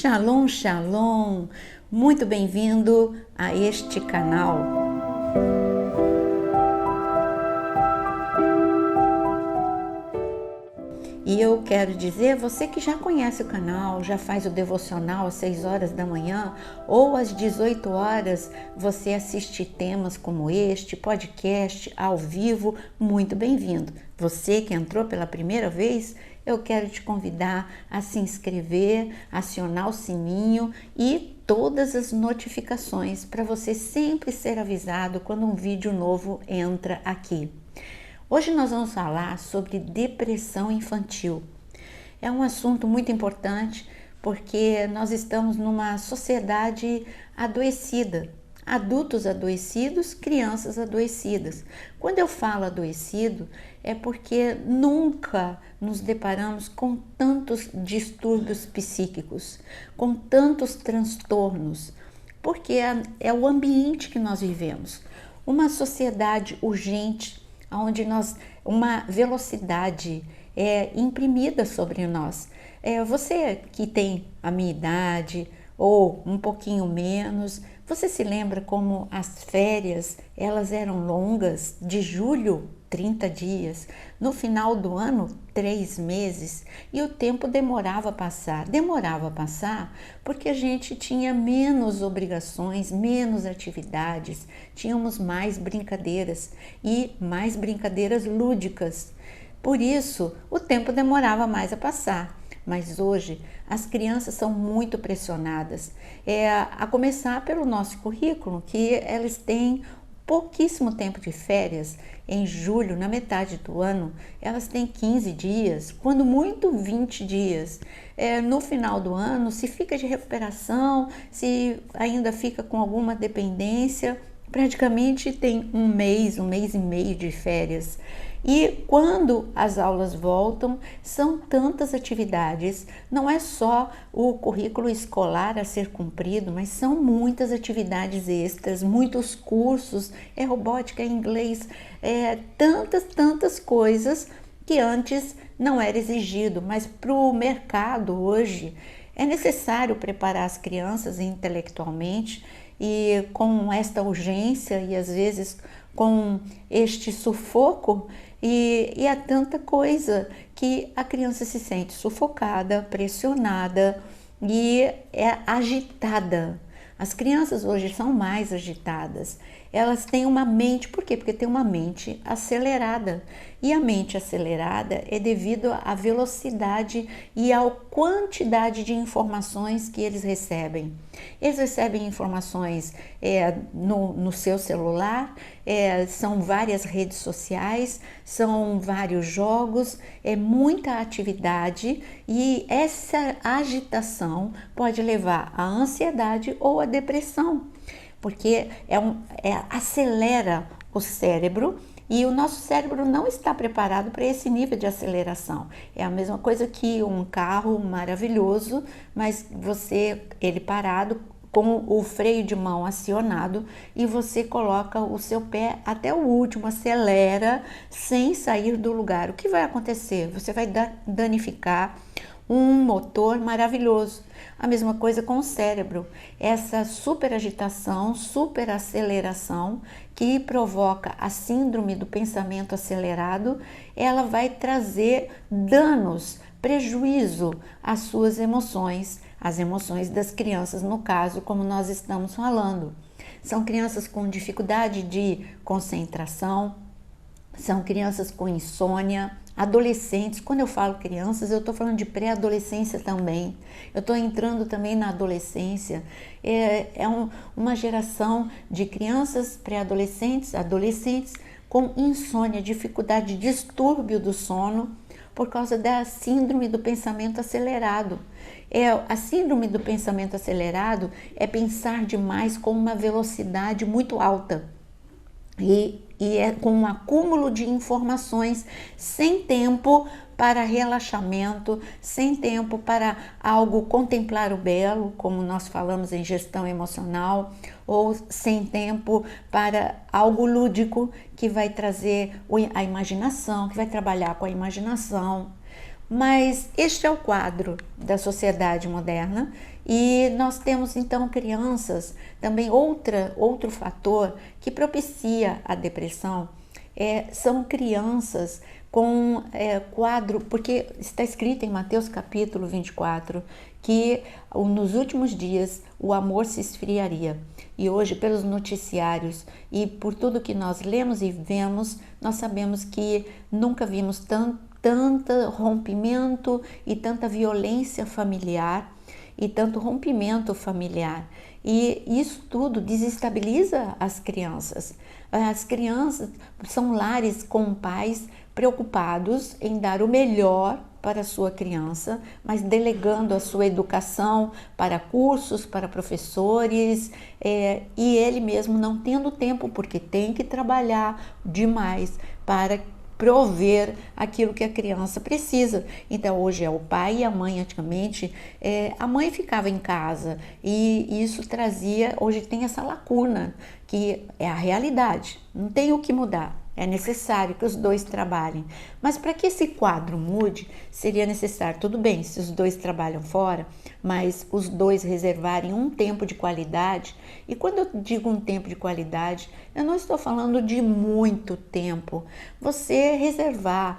Shalom, shalom! Muito bem-vindo a este canal. E eu quero dizer, você que já conhece o canal, já faz o devocional às 6 horas da manhã ou às 18 horas, você assiste temas como este, podcast ao vivo, muito bem-vindo. Você que entrou pela primeira vez, eu quero te convidar a se inscrever, acionar o sininho e todas as notificações para você sempre ser avisado quando um vídeo novo entra aqui. Hoje nós vamos falar sobre depressão infantil. É um assunto muito importante porque nós estamos numa sociedade adoecida. Adultos adoecidos, crianças adoecidas. Quando eu falo adoecido, é porque nunca nos deparamos com tantos distúrbios psíquicos, com tantos transtornos, porque é o ambiente que nós vivemos. Uma sociedade urgente, onde uma velocidade é imprimida sobre nós. Você que tem a minha idade ou um pouquinho menos, você se lembra como as férias elas eram longas, de julho 30 dias, no final do ano 3 meses, e o tempo demorava a passar. Demorava a passar porque a gente tinha menos obrigações, menos atividades, tínhamos mais brincadeiras e mais brincadeiras lúdicas. Por isso, o tempo demorava mais a passar. Mas hoje as crianças são muito pressionadas, a começar pelo nosso currículo, que elas têm pouquíssimo tempo de férias. Em julho, na metade do ano, elas têm 15 dias, quando muito 20 dias. No final do ano, se fica de recuperação, se ainda fica com alguma dependência, praticamente tem um mês e meio de férias. E quando as aulas voltam, são tantas atividades, não é só o currículo escolar a ser cumprido, mas são muitas atividades extras, muitos cursos, robótica, inglês, tantas coisas que antes não era exigido, mas para o mercado hoje é necessário preparar as crianças intelectualmente e com esta urgência e às vezes com este sufoco, e há tanta coisa que a criança se sente sufocada, pressionada e é agitada. As crianças hoje são mais agitadas, elas têm uma mente, por quê? Porque tem uma mente acelerada, e a mente acelerada é devido à velocidade e à quantidade de informações que eles recebem. Eles recebem informações no seu celular, são várias redes sociais, são vários jogos, é muita atividade, e essa agitação pode levar à ansiedade ou à depressão, porque acelera o cérebro, e o nosso cérebro não está preparado para esse nível de aceleração. É a mesma coisa que um carro maravilhoso, mas ele parado, com o freio de mão acionado, e você coloca o seu pé até o último, acelera sem sair do lugar. O que vai acontecer? Você vai danificar um motor maravilhoso. A mesma coisa com o cérebro. Essa superagitação, superaceleração que provoca a síndrome do pensamento acelerado, ela vai trazer danos, prejuízo às suas emoções, as emoções das crianças, no caso, como nós estamos falando. São crianças com dificuldade de concentração, são crianças com insônia, adolescentes. Quando eu falo crianças, eu estou falando de pré-adolescência também. Eu estou entrando também na adolescência. Uma geração de crianças, pré-adolescentes, adolescentes com insônia, dificuldade, distúrbio do sono, por causa da síndrome do pensamento acelerado. A síndrome do pensamento acelerado é pensar demais com uma velocidade muito alta. E é com um acúmulo de informações, sem tempo para relaxamento, sem tempo para algo contemplar o belo, como nós falamos em gestão emocional, ou sem tempo para algo lúdico que vai trazer a imaginação, que vai trabalhar com a imaginação. Mas este é o quadro da sociedade moderna e nós temos então crianças, também outro fator que propicia a depressão, são crianças com quadro, porque está escrito em Mateus capítulo 24 que nos últimos dias o amor se esfriaria. E hoje, pelos noticiários e por tudo que nós lemos e vemos, nós sabemos que nunca vimos tanto rompimento e tanta violência familiar e tanto rompimento familiar. E isso tudo desestabiliza as crianças. As crianças são lares com pais preocupados em dar o melhor para a sua criança, mas delegando a sua educação para cursos, para professores, e ele mesmo não tendo tempo, porque tem que trabalhar demais para prover aquilo que a criança precisa. Então hoje é o pai e a mãe. Antigamente a mãe ficava em casa e isso trazia, hoje tem essa lacuna que é a realidade, não tem o que mudar. É necessário que os dois trabalhem, mas para que esse quadro mude, seria necessário, tudo bem, se os dois trabalham fora, mas os dois reservarem um tempo de qualidade. E quando eu digo um tempo de qualidade, eu não estou falando de muito tempo. Você reservar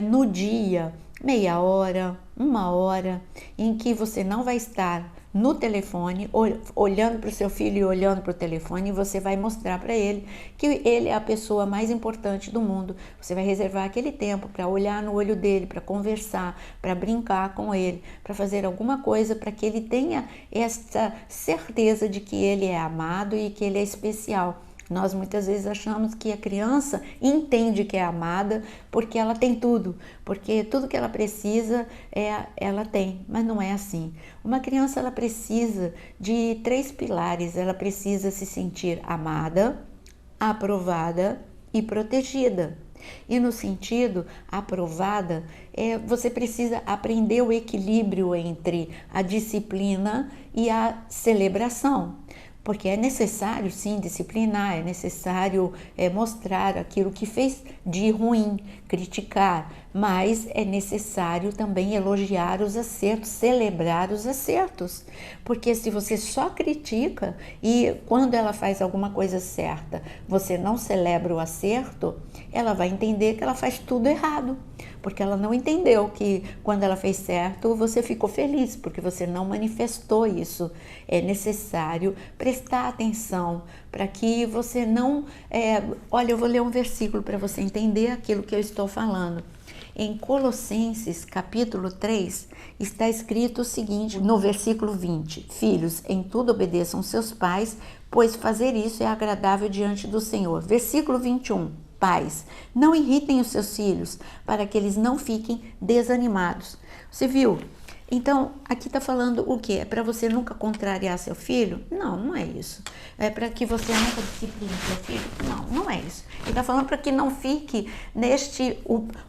no dia meia hora, uma hora, em que você não vai estar no telefone, olhando para o seu filho e olhando para o telefone, e você vai mostrar para ele que ele é a pessoa mais importante do mundo. Você vai reservar aquele tempo para olhar no olho dele, para conversar, para brincar com ele, para fazer alguma coisa para que ele tenha essa certeza de que ele é amado e que ele é especial. Nós muitas vezes achamos que a criança entende que é amada porque ela tem tudo, porque tudo que ela precisa ela tem, mas não é assim. Uma criança ela precisa de 3 pilares: ela precisa se sentir amada, aprovada e protegida. E no sentido aprovada, você precisa aprender o equilíbrio entre a disciplina e a celebração. Porque é necessário sim disciplinar, é necessário mostrar aquilo que fez de ruim, criticar, mas é necessário também elogiar os acertos, celebrar os acertos. Porque se você só critica e quando ela faz alguma coisa certa, você não celebra o acerto, ela vai entender que ela faz tudo errado. Porque ela não entendeu que quando ela fez certo, você ficou feliz, porque você não manifestou isso. É necessário prestar atenção para que você não... Olha, eu vou ler um versículo para você entender aquilo que eu estou falando. Em Colossenses, capítulo 3, está escrito o seguinte, no versículo 20: Filhos, em tudo obedeçam seus pais, pois fazer isso é agradável diante do Senhor. Versículo 21. Pais, não irritem os seus filhos, para que eles não fiquem desanimados. Você viu? Então, aqui está falando o quê? É para você nunca contrariar seu filho? Não, não é isso. É para que você nunca discipline seu filho? Não, não é isso. Ele está falando para que não fique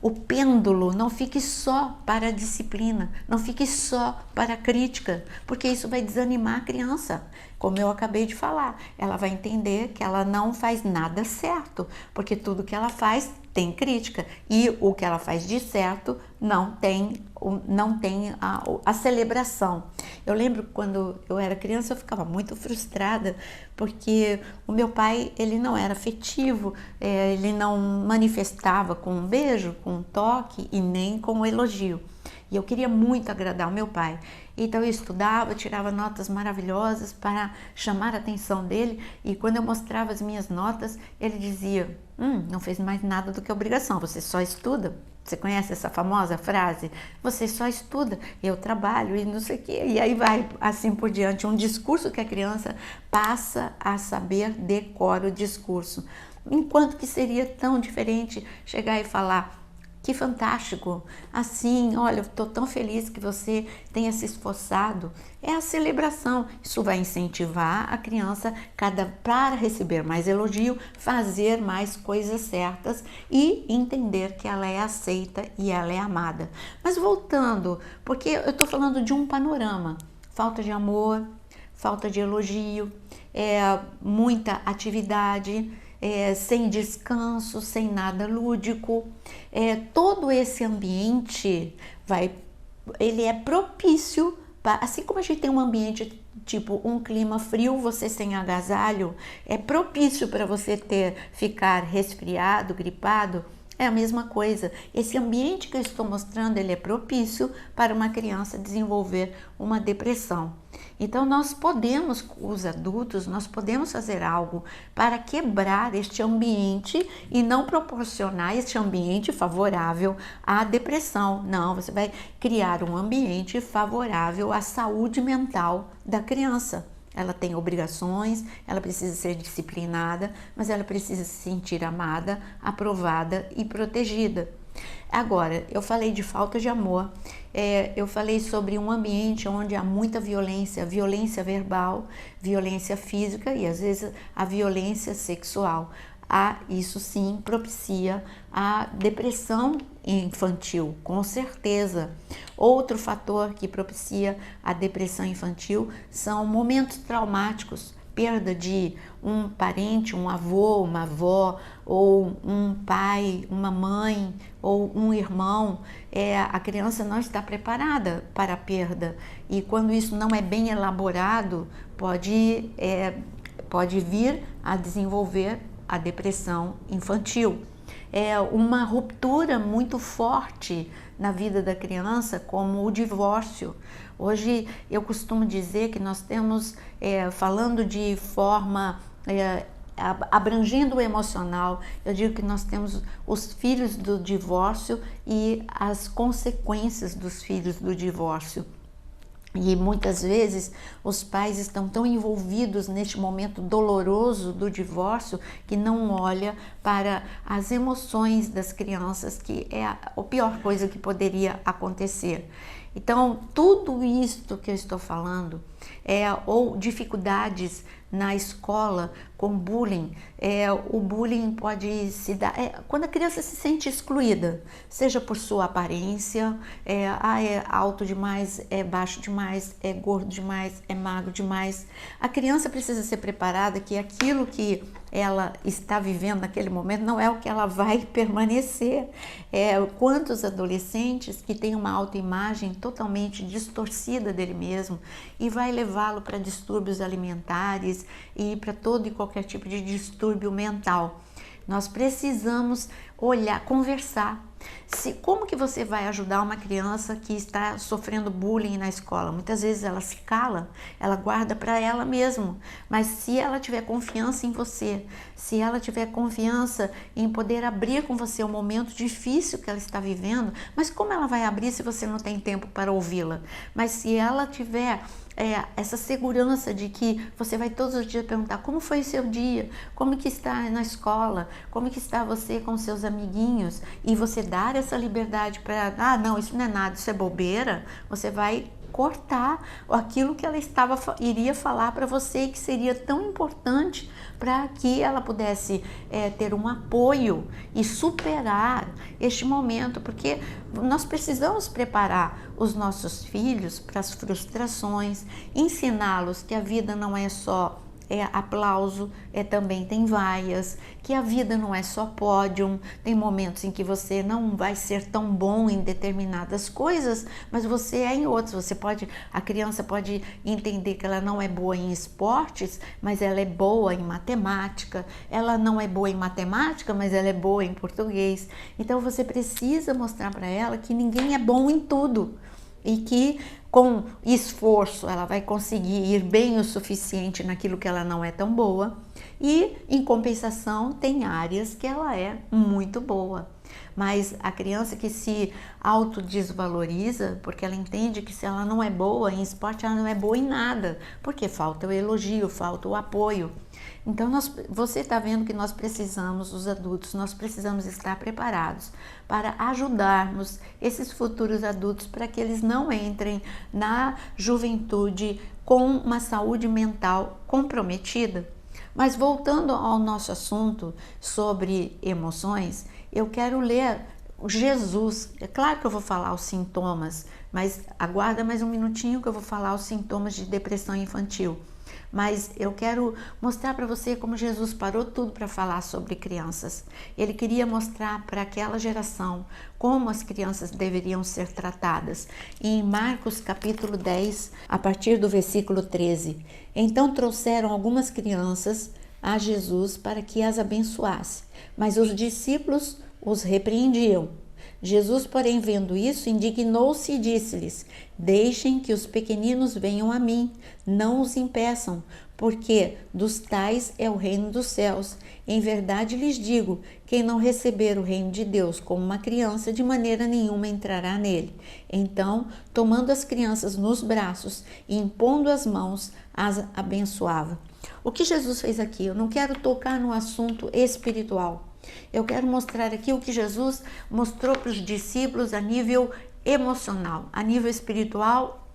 o pêndulo, não fique só para a disciplina, não fique só para a crítica, porque isso vai desanimar a criança. Como eu acabei de falar, ela vai entender que ela não faz nada certo, porque tudo que ela faz tem crítica, e o que ela faz de certo não tem a celebração. Eu lembro quando eu era criança, eu ficava muito frustrada, porque o meu pai, ele não era afetivo, ele não manifestava com um beijo, com um toque e nem com um elogio. E eu queria muito agradar o meu pai. Então eu estudava, tirava notas maravilhosas para chamar a atenção dele. E quando eu mostrava as minhas notas, ele dizia: não fez mais nada do que obrigação, você só estuda. Você conhece essa famosa frase? Você só estuda, eu trabalho e não sei o quê. E aí vai assim por diante, um discurso que a criança passa a saber, decora o discurso. Enquanto que seria tão diferente chegar e falar: que fantástico, assim, olha, eu estou tão feliz que você tenha se esforçado. É a celebração, isso vai incentivar a criança para receber mais elogio, fazer mais coisas certas e entender que ela é aceita e ela é amada. Mas voltando, porque eu estou falando de um panorama: falta de amor, falta de elogio, muita atividade, sem descanso, sem nada lúdico. Todo esse ambiente ele é propício, assim como a gente tem um ambiente tipo um clima frio, você sem agasalho, é propício para você ficar resfriado, gripado. É a mesma coisa. Esse ambiente que eu estou mostrando, ele é propício para uma criança desenvolver uma depressão. Então nós podemos, os adultos, nós podemos fazer algo para quebrar este ambiente e não proporcionar este ambiente favorável à depressão. Não, você vai criar um ambiente favorável à saúde mental da criança. Ela tem obrigações, ela precisa ser disciplinada, mas ela precisa se sentir amada, aprovada e protegida. Agora, eu falei de falta de amor, eu falei sobre um ambiente onde há muita violência, violência verbal, violência física e às vezes a violência sexual. Isso sim propicia a depressão infantil, com certeza. Outro fator que propicia a depressão infantil são momentos traumáticos, perda de um parente, um avô, uma avó, ou um pai, uma mãe, ou um irmão. A criança não está preparada para a perda e quando isso não é bem elaborado, pode vir a desenvolver a depressão infantil. É uma ruptura muito forte na vida da criança, como o divórcio. Hoje eu costumo dizer que nós temos, falando de forma abrangendo o emocional, eu digo que nós temos os filhos do divórcio e as consequências dos filhos do divórcio. E muitas vezes os pais estão tão envolvidos neste momento doloroso do divórcio que não olha para as emoções das crianças, que é a pior coisa que poderia acontecer. Então, tudo isto que eu estou falando, ou dificuldades na escola com bullying, o bullying pode se dar quando a criança se sente excluída, seja por sua aparência, é alto demais, é baixo demais, é gordo demais, é magro demais. A criança precisa ser preparada que aquilo que ela está vivendo naquele momento não é o que ela vai permanecer. Quantos adolescentes que têm uma autoimagem totalmente distorcida dele mesmo e vai levá-lo para distúrbios alimentares e para todo e qualquer tipo de distúrbio mental. Nós precisamos olhar, conversar. Como que você vai ajudar uma criança que está sofrendo bullying na escola? Muitas vezes ela se cala, ela guarda para ela mesma, mas se ela tiver confiança em você, se ela tiver confiança em poder abrir com você o momento difícil que ela está vivendo, mas como ela vai abrir se você não tem tempo para ouvi-la? Mas se ela tiver essa segurança de que você vai todos os dias perguntar como foi o seu dia, como que está na escola, como que está você com seus amiguinhos, e você dar essa liberdade para, não, isso não é nada, isso é bobeira, você vai cortar aquilo que ela iria falar para você e que seria tão importante para que ela pudesse ter um apoio e superar este momento, porque nós precisamos preparar os nossos filhos para as frustrações, ensiná-los que a vida não é só aplauso, também tem vaias, que a vida não é só pódio, tem momentos em que você não vai ser tão bom em determinadas coisas, mas você é em outros. A criança pode entender que ela não é boa em esportes, mas ela é boa em matemática, ela não é boa em matemática, mas ela é boa em português. Então você precisa mostrar para ela que ninguém é bom em tudo e que com esforço ela vai conseguir ir bem o suficiente naquilo que ela não é tão boa, e em compensação tem áreas que ela é muito boa. Mas a criança que se autodesvaloriza, porque ela entende que se ela não é boa em esporte, ela não é boa em nada, porque falta o elogio, falta o apoio. Então você está vendo que nós precisamos, os adultos, nós precisamos estar preparados para ajudarmos esses futuros adultos para que eles não entrem na juventude com uma saúde mental comprometida. Mas voltando ao nosso assunto sobre emoções, eu quero ler Jesus, é claro que eu vou falar os sintomas, mas aguarda mais um minutinho que eu vou falar os sintomas de depressão infantil. Mas eu quero mostrar para você como Jesus parou tudo para falar sobre crianças. Ele queria mostrar para aquela geração como as crianças deveriam ser tratadas. E em Marcos capítulo 10, a partir do versículo 13, então trouxeram algumas crianças a Jesus para que as abençoasse, mas os discípulos os repreendiam. Jesus, porém, vendo isso, indignou-se e disse-lhes: deixem que os pequeninos venham a mim, não os impeçam, porque dos tais é o reino dos céus. Em verdade lhes digo, quem não receber o reino de Deus como uma criança, de maneira nenhuma entrará nele. Então, tomando as crianças nos braços e impondo as mãos, as abençoava. O que Jesus fez aqui? Eu não quero tocar no assunto espiritual. Eu quero mostrar aqui o que Jesus mostrou para os discípulos a nível emocional. A nível espiritual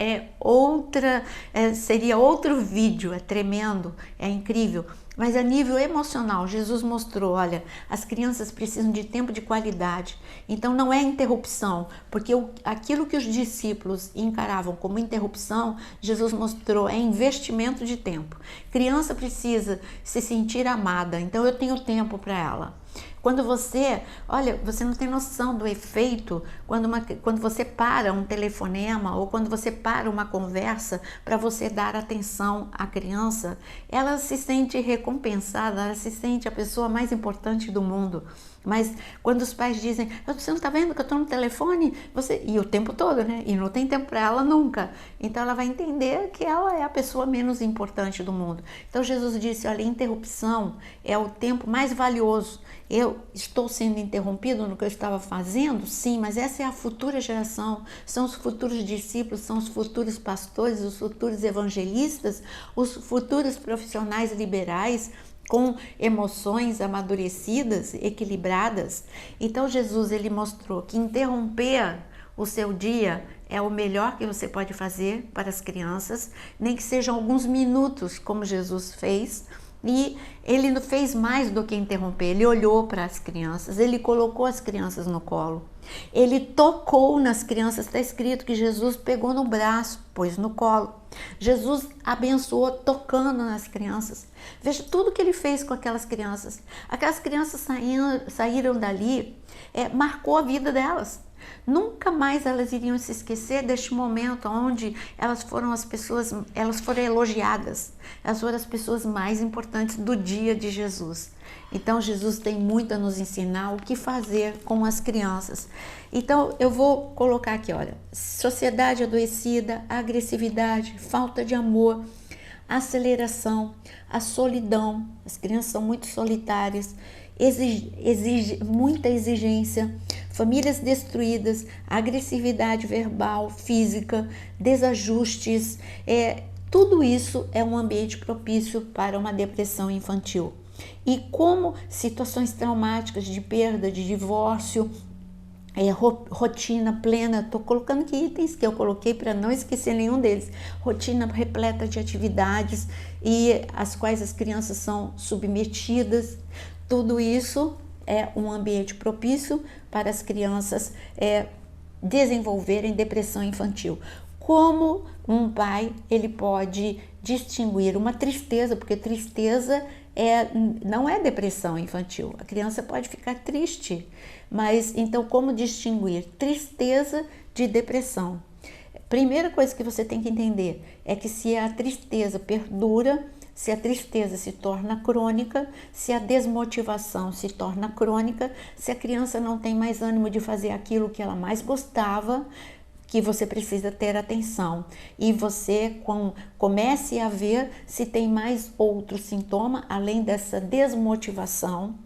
seria outro vídeo, é tremendo, é incrível. Mas a nível emocional, Jesus mostrou, olha, as crianças precisam de tempo de qualidade. Então não é interrupção, porque aquilo que os discípulos encaravam como interrupção, Jesus mostrou, é investimento de tempo. Criança precisa se sentir amada, então eu tenho tempo para ela. Quando você não tem noção do efeito quando você para um telefonema ou quando você para uma conversa para você dar atenção à criança, ela se sente recompensada, ela se sente a pessoa mais importante do mundo. Mas quando os pais dizem, você não está vendo que eu estou no telefone? E o tempo todo, né? E não tem tempo para ela nunca. Então ela vai entender que ela é a pessoa menos importante do mundo. Então Jesus disse, olha, interrupção é o tempo mais valioso. Eu estou sendo interrompido no que eu estava fazendo? Sim, mas essa é a futura geração. São os futuros discípulos, são os futuros pastores, os futuros evangelistas, os futuros profissionais liberais, com emoções amadurecidas, equilibradas. Então Jesus, ele mostrou que interromper o seu dia é o melhor que você pode fazer para as crianças, nem que sejam alguns minutos, como Jesus fez. E ele não fez mais do que interromper, ele olhou para as crianças, ele colocou as crianças no colo, ele tocou nas crianças, está escrito que Jesus pegou no braço, pôs no colo. Jesus abençoou tocando nas crianças. Veja tudo que ele fez com aquelas crianças. Aquelas crianças saíram dali, marcou a vida delas. Nunca mais elas iriam se esquecer deste momento onde elas foram elogiadas. Elas foram as pessoas mais importantes do dia de Jesus. Então Jesus tem muito a nos ensinar o que fazer com as crianças. Então eu vou colocar aqui, olha, sociedade adoecida, agressividade, falta de amor, aceleração, a solidão. As crianças são muito solitárias, exige muita exigência, famílias destruídas, agressividade verbal, física, desajustes, tudo isso é um ambiente propício para uma depressão infantil. E como situações traumáticas de perda, de divórcio, rotina plena, estou colocando aqui itens que eu coloquei para não esquecer nenhum deles, rotina repleta de atividades e as quais as crianças são submetidas, tudo isso é um ambiente propício para as crianças desenvolverem depressão infantil. Como um pai, ele pode distinguir uma tristeza, porque tristeza não é depressão infantil. A criança pode ficar triste, mas então como distinguir tristeza de depressão? Primeira coisa que você tem que entender é que se a tristeza perdura, se a tristeza se torna crônica, se a desmotivação se torna crônica, se a criança não tem mais ânimo de fazer aquilo que ela mais gostava, que você precisa ter atenção e você comece a ver se tem mais outro sintoma além dessa desmotivação,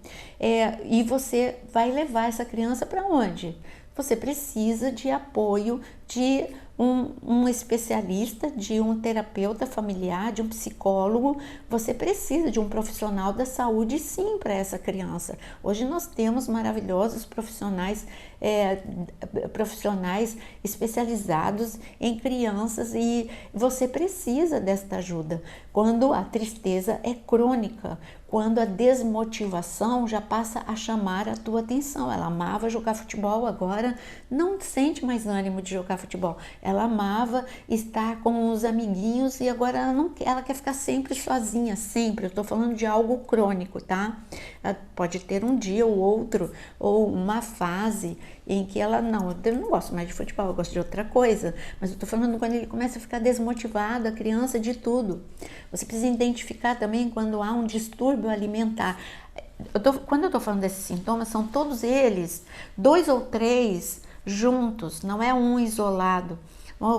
e você vai levar essa criança para onde? Você precisa de apoio de um especialista, de um terapeuta familiar, de um psicólogo. Você precisa de um profissional da saúde, sim, para essa criança. Hoje nós temos maravilhosos profissionais, profissionais especializados em crianças, e você precisa desta ajuda quando a tristeza é crônica, quando a desmotivação já passa a chamar a tua atenção. Ela amava jogar futebol, agora não sente mais ânimo de jogar futebol. Ela amava estar com os amiguinhos e agora ela não quer, ela quer ficar sempre sozinha, sempre. Eu estou falando de algo crônico, tá? Ela pode ter um dia ou outro, ou uma fase em que ela, eu não gosto mais de futebol, eu gosto de outra coisa, mas eu tô falando quando ele começa a ficar desmotivado, a criança, de tudo. Você precisa identificar também quando há um distúrbio alimentar. Quando eu tô falando desses sintomas, são todos eles, 2 ou 3 juntos, não é um isolado.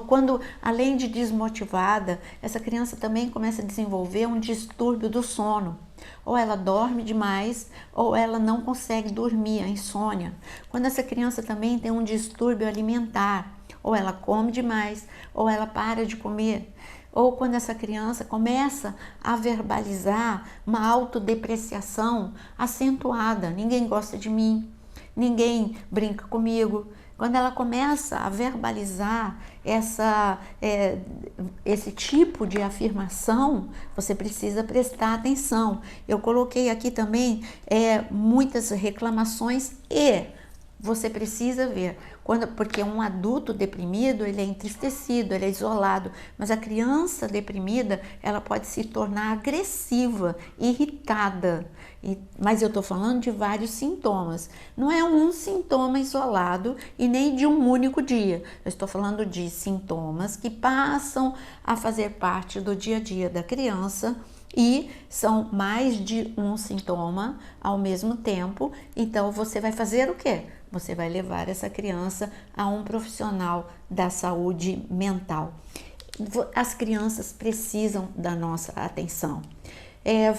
Quando, além de desmotivada, essa criança também começa a desenvolver um distúrbio do sono. Ou ela dorme demais, ou ela não consegue dormir, a insônia. Quando essa criança também tem um distúrbio alimentar, ou ela come demais, ou ela para de comer. Ou quando essa criança começa a verbalizar uma autodepreciação acentuada. Ninguém gosta de mim, ninguém brinca comigo. Quando ela começa a verbalizar esse tipo de afirmação, você precisa prestar atenção. Eu coloquei aqui também muitas reclamações e você precisa ver, porque um adulto deprimido, ele é entristecido, ele é isolado, mas a criança deprimida, ela pode se tornar agressiva, irritada. Mas eu estou falando de vários sintomas, não é um sintoma isolado e nem de um único dia. Eu estou falando de sintomas que passam a fazer parte do dia a dia da criança, e são mais de um sintoma ao mesmo tempo. Então você vai fazer o quê? Você vai levar essa criança a um profissional da saúde mental. As crianças precisam da nossa atenção.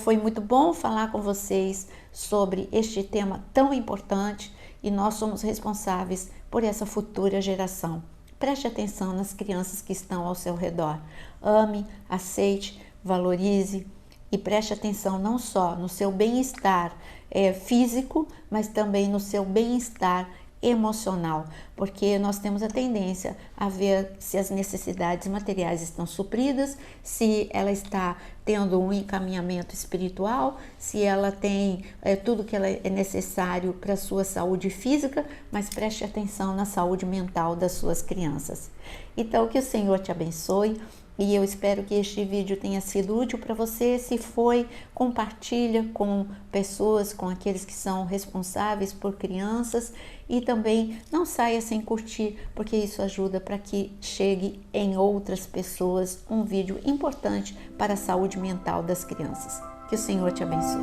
Foi muito bom falar com vocês sobre este tema tão importante, e nós somos responsáveis por essa futura geração. Preste atenção nas crianças que estão ao seu redor. Ame, aceite, valorize e preste atenção não só no seu bem-estar físico, mas também no seu bem-estar emocional, porque nós temos a tendência a ver se as necessidades materiais estão supridas, se ela está tendo um encaminhamento espiritual, se ela tem tudo que ela é necessário para a sua saúde física, mas preste atenção na saúde mental das suas crianças. Então, que o Senhor te abençoe. E eu espero que este vídeo tenha sido útil para você. Se foi, compartilha com pessoas, com aqueles que são responsáveis por crianças, e também não saia sem curtir, porque isso ajuda para que chegue em outras pessoas um vídeo importante para a saúde mental das crianças. Que o Senhor te abençoe.